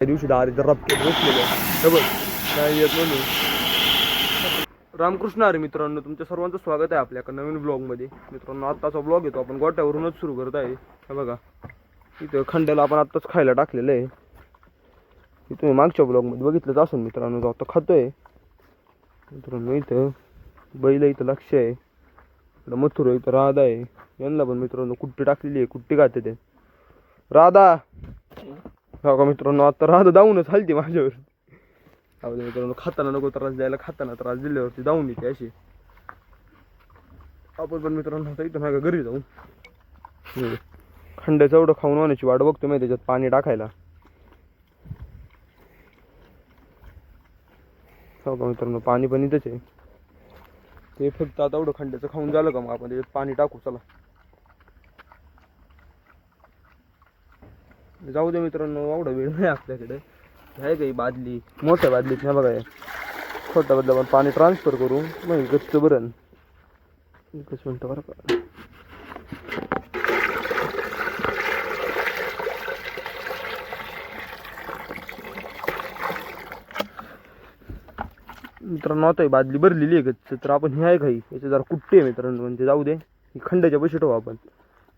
त्या दिवशी दारीचं रपकेत बसलेलं हे बघ काय येत म्हणून. रामकृष्ण हरी मित्रांनो, तुमच्या सर्वांचं स्वागत आहे आपल्या नवीन ब्लॉगमध्ये. मित्रांनो, आत्ताचा ब्लॉग येतो आपण गोट्यावरूनच सुरू करत आहे. हे बघा इथं खंड्याला आपण आत्ताच खायला टाकलेलं आहे. तुम्ही मागच्या ब्लॉगमध्ये बघितलंच असेल मित्रांनो, आता खातोय. मित्रांनो इथं बैल इथं लक्ष आहे, इकडं मथुर इथं राधा आहे. यांना पण मित्रांनो कुट्टी टाकलेली आहे, कुट्टी खाते ते राधा. हो का मित्रांनो, आता राधा जाऊनच हलती माझ्यावर. मित्रांनो खाताना नको त्रास द्यायला, खाताना त्रास दिल्यावरती जाऊन येते अशी. आपण पण मित्रांनो आता इथं माझ्या घरी जाऊ. खंड्याचं एवढं खाऊन होण्याची वाट बघतो मी, त्याच्यात पाणी टाकायला. हो का मित्रांनो, पाणी पण इथंच आहे. ते फक्त आता एवढं खंड्याचं खाऊन झालं का मग आपण त्याच्यात पाणी टाकू. चला जाऊ दे मित्रांनो, एवढा वेळ नाही आपल्याकडे. आहे काही बादली, मोठ्या बादलीत नाही बघा, छोट्या बदला पण पाणी ट्रान्सफर करू मग गच्च बरं. एकच मिनटं बरं का. मित्रांनो आता ही बादली भरलेली आहे गच्च, तर आपण हे आहे काही याचे जरा कुट्टी आहे मित्रांनो, म्हणजे जाऊ दे. ही खंड्याच्या पैसे ठेवू आपण.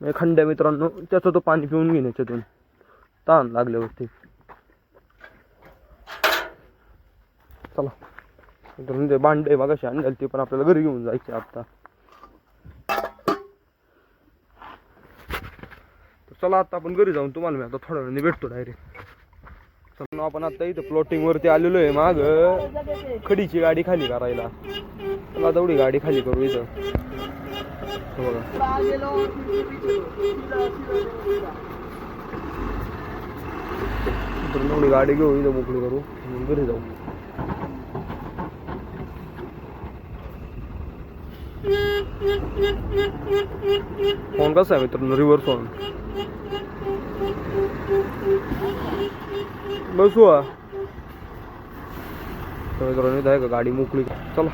म्हणजे खंड्या मित्रांनो त्याचं तो पाणी पिऊन घेईन याच्यातून ताण लागल्यावरती. चला मित्रांनो, ते भांडे मगाशी आणले ते पण आपल्याला घरी घेऊन जायचे आता. तर चला आता आपण घरी जाऊन तुम्हाला मी आता थोड्या वेळाने भेटतो डायरेक्ट. चला आपण आता इथं प्लॉटिंग वरती आलेलो आहे. माग खडीची गाडी खाली करायला. चला तेवढी गाडी खाली करू इथं. बघा एवढी गाडी घेऊ इथं, मोकळी करू, घरी जाऊ. फोन कसा आहे मित्रांनो, रिव्हर्स ऑन बसू मित्रांनो. आहे का गाडी मोकळी. चला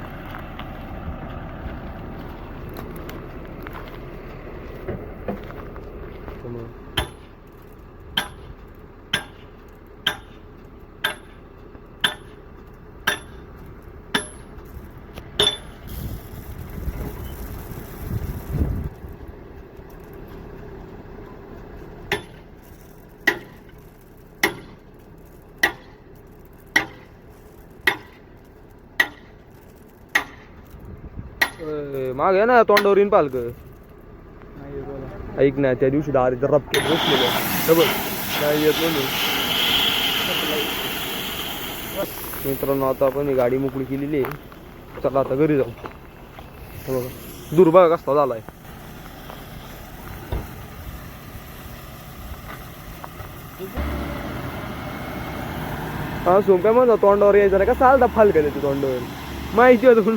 माग आहे ना तोंडावर येईन पालक. ऐक ना, त्या दिवशी दारीचं रपकेत बसलेलं हे बघ काय येत म्हणून. मित्रांनो आता आपण ही गाडी मोकळी केलेली आहे. चला आता घरी जाऊ. हे बघा दूर बघा कसला झालाय. हा सोप्या म्हणतो तोंडावर यायचं नाही का, चालता फालका देते तोंडावर माहिती होतं.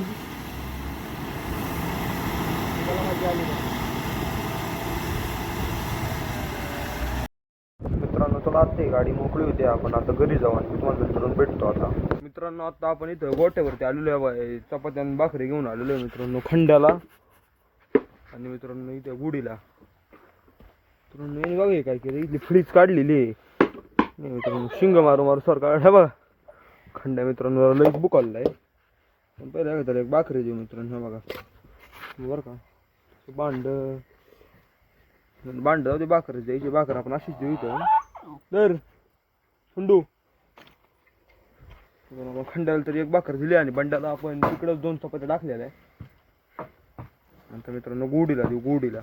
मित्रांनो चला आता गाडी मोकळी होती, आपण आता घरी जाऊ आणि तुम्हाला मित्रांनो भेटतो आता. मित्रांनो आता आपण इथं गोट्यावरती आलेलो आहे, चपात्या आणि भाकरी घेऊन आलेलो आहे मित्रांनो खंड्याला आणि मित्रांनो इथे गुढीला. मित्रांनो बघा काय केलं, इथली फ्रीज काढलेली आहे मित्रांनो, शिंग मारू मारू सर काढ बघा. खंड्या मित्रांनो लईच बुकालला आहे. पण पहिल्या तर एक भाकरी देऊ मित्रांनो. हे बघा बरं का, भांड जाऊ दे, भाकर द्यायची. भाकर आपण अशीच देऊ इथं तर खंडू. खंड्याला तरी एक भाकर दिली आणि बंडाला आपण तिकडं 2 चपात्या टाकलेल्या आहे. नंतर मित्रांनो गुढीला देऊ, गुढीला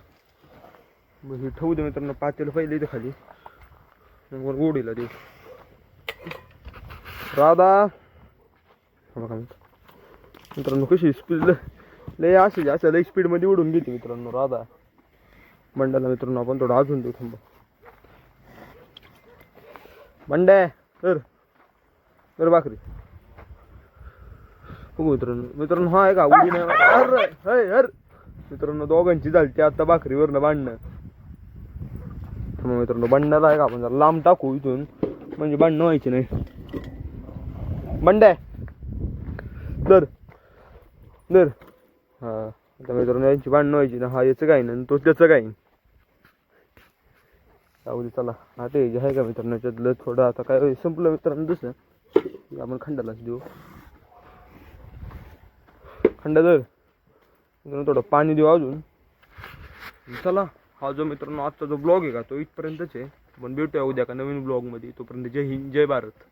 मग हे ठेवू दे मित्रांनो. पातेलं पहिले इथं खाली, मग गुढीला देऊ. राधा बघा मित्रांनो कशी स्पीड लय अशी असं लय स्पीडमध्ये उडून गेली मित्रांनो राधा. बंडाला मित्रांनो आपण थोडं अजून देऊ. थांबा बंड्या तर भाकरी बघू मित्रांनो. हा आहे का उडी नाही मित्रांनो, दोघांची झाली आता भाकरीवरनं भांडणं. मित्रांनो बंड्याला आहे का आपण जरा लांब टाकू इथून, म्हणजे भांडणं व्हायची नाही. बंड्या दर हा आता मित्रांनो यांची भांडणं व्हायची ना. हा याचं काही नाही, तो त्याचं काही. जाऊ दे चला. ते जे आहे का मित्रांनो याच्यातलं थोडं आता काय संपलं मित्रांनो. तसं की आपण खंडालाच देऊ. खंड जर थोडं पाणी देऊ अजून. चला हा जो मित्रांनो आजचा जो ब्लॉग आहे का तो इथपर्यंतच आहे. पण भेटूया उद्या का नवीन ब्लॉगमध्ये. तोपर्यंत जय हिंद जय भारत.